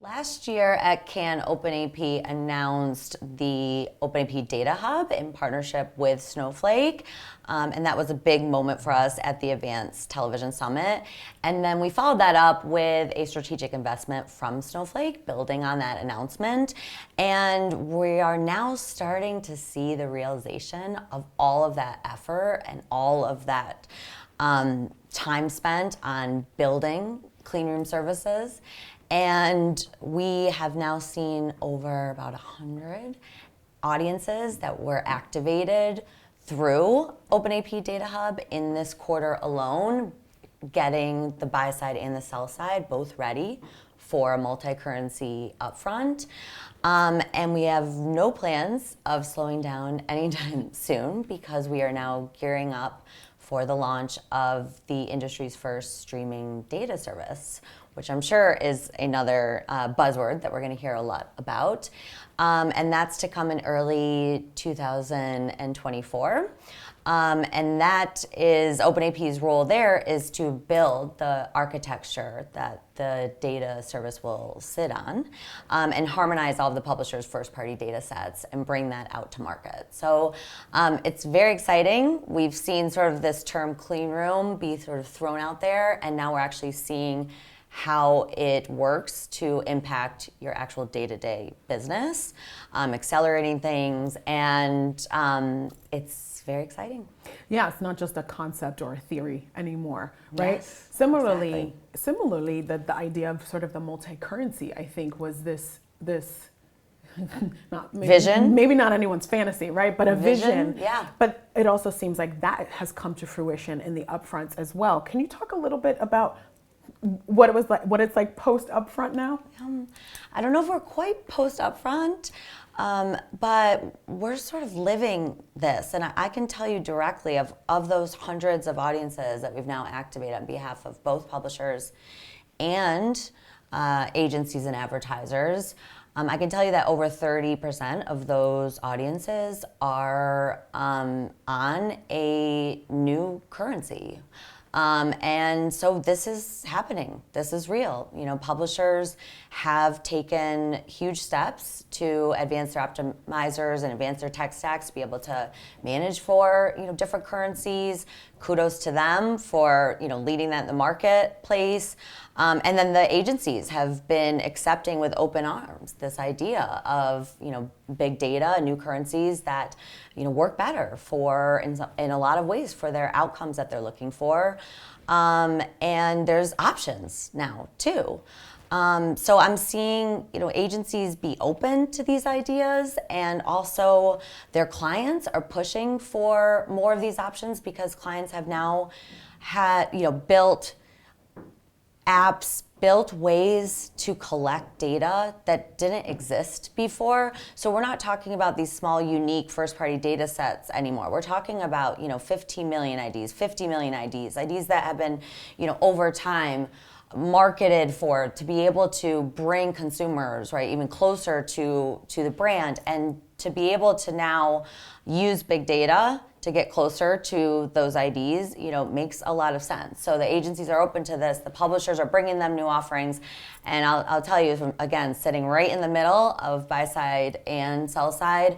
Last year at Cannes, OpenAP announced the OpenAP Data Hub in partnership with Snowflake. And that was a big moment for us at the Advanced Television Summit. And then we followed that up with a strategic investment from Snowflake, building on that announcement. And we are now starting to see the realization of all of that effort and all of that time spent on building clean room services. And we have now seen over about 100 audiences that were activated through OpenAP Data Hub in this quarter alone, getting the buy side and the sell side both ready for a multi-currency upfront. And we have no plans of slowing down anytime soon because we are now gearing up for the launch of the industry's first streaming data service, which I'm sure is another buzzword that we're going to hear a lot about. And that's to come in early 2024. And that is, OpenAP's role there is to build the architecture that the data service will sit on, and harmonize all of the publishers' first-party data sets and bring that out to market. So it's very exciting. We've seen sort of this term clean room be sort of thrown out there, and now we're actually seeing how it works to impact your actual day-to-day business, accelerating things, and it's very exciting. Yeah, it's not just a concept or a theory anymore, right? Yes, Similarly, exactly. the idea of sort of the multi-currency, I think, was this not vision, maybe not anyone's fantasy, right? But a vision. Yeah. But it also seems like that has come to fruition in the upfronts as well. Can you talk a little bit about what it was like, what it's like post upfront now? I don't know if we're quite post upfront, but we're sort of living this. And I can tell you directly of those hundreds of audiences that we've now activated on behalf of both publishers and agencies and advertisers. I can tell you that over 30% of those audiences are on a new currency. And so this is happening. This is real. You know, publishers have taken huge steps to advance their optimizers and advance their tech stacks to be able to manage for, different currencies. Kudos to them for, leading that in the marketplace. And then the agencies have been accepting with open arms this idea of, big data, new currencies that, work better for, in a lot of ways, for their outcomes that they're looking for. And there's options now, too. So I'm seeing, agencies be open to these ideas, and also their clients are pushing for more of these options because clients have now had, built apps, built ways to collect data that didn't exist before. So we're not talking about these small, unique first-party data sets anymore. We're talking about, 15 million IDs, 50 million IDs that have been, over time marketed for to be able to bring consumers, right, even closer to the brand, and to be able to now use big data to get closer to those IDs, makes a lot of sense. So the agencies are open to this. The publishers are bringing them new offerings. And I'll tell you, again, sitting right in the middle of buy side and sell side,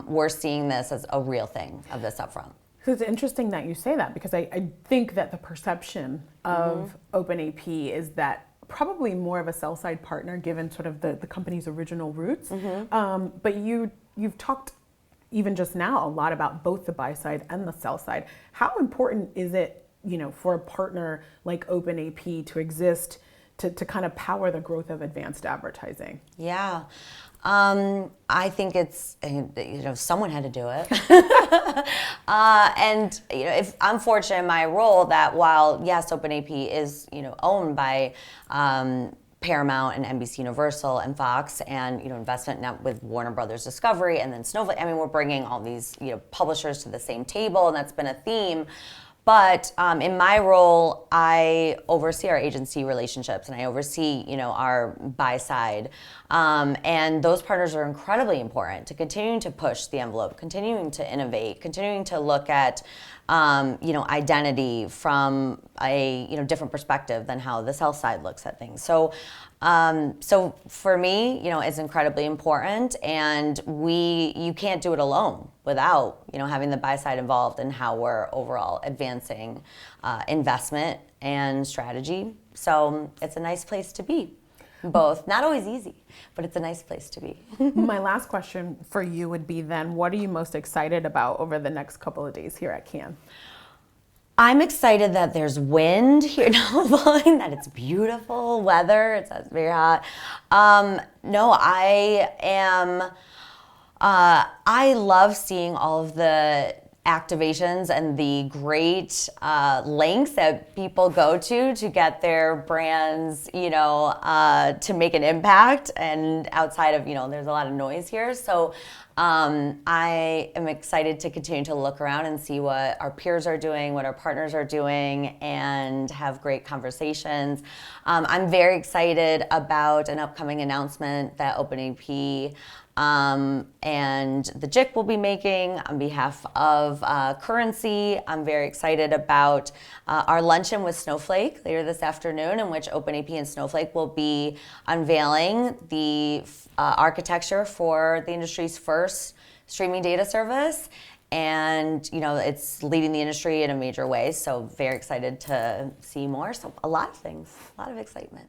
we're seeing this as a real thing of this upfront. So it's interesting that you say that, because I think that the perception of OpenAP is that probably more of a sell-side partner given sort of the company's original roots. But you've talked even just now a lot about both the buy side and the sell side. How important is it, for a partner like OpenAP to exist to kind of power the growth of advanced advertising? Yeah. I think it's, someone had to do it. And, if I'm fortunate in my role that while, yes, OpenAP is, owned by Paramount and NBC Universal and Fox, and investment now with Warner Brothers Discovery and then Snowflake. I mean, we're bringing all these publishers to the same table, and that's been a theme. But in my role, I oversee our agency relationships, and I oversee our buy side, and those partners are incredibly important to continuing to push the envelope, continuing to innovate, continuing to look at identity from a different perspective than how the sell side looks at things. So So for me, it's incredibly important, and you can't do it alone without, having the buy side involved in how we're overall advancing investment and strategy. So it's a nice place to be. Both. Not always easy, but it's a nice place to be. My last question for you would be then, what are you most excited about over the next couple of days here at Cannes? I'm excited that there's wind here now blowing, that it's beautiful weather. It's very hot. No, I am. I love seeing all of the activations and the great lengths that people go to get their brands, to make an impact. And outside of, there's a lot of noise here. So I am excited to continue to look around and see what our peers are doing, what our partners are doing, and have great conversations. I'm very excited about an upcoming announcement that OpenAP and the JIC will be making on behalf of Currency. I'm very excited about our luncheon with Snowflake later this afternoon, in which OpenAP and Snowflake will be unveiling the architecture for the industry's first streaming data service. And, it's leading the industry in a major way. So very excited to see more. So a lot of things, a lot of excitement.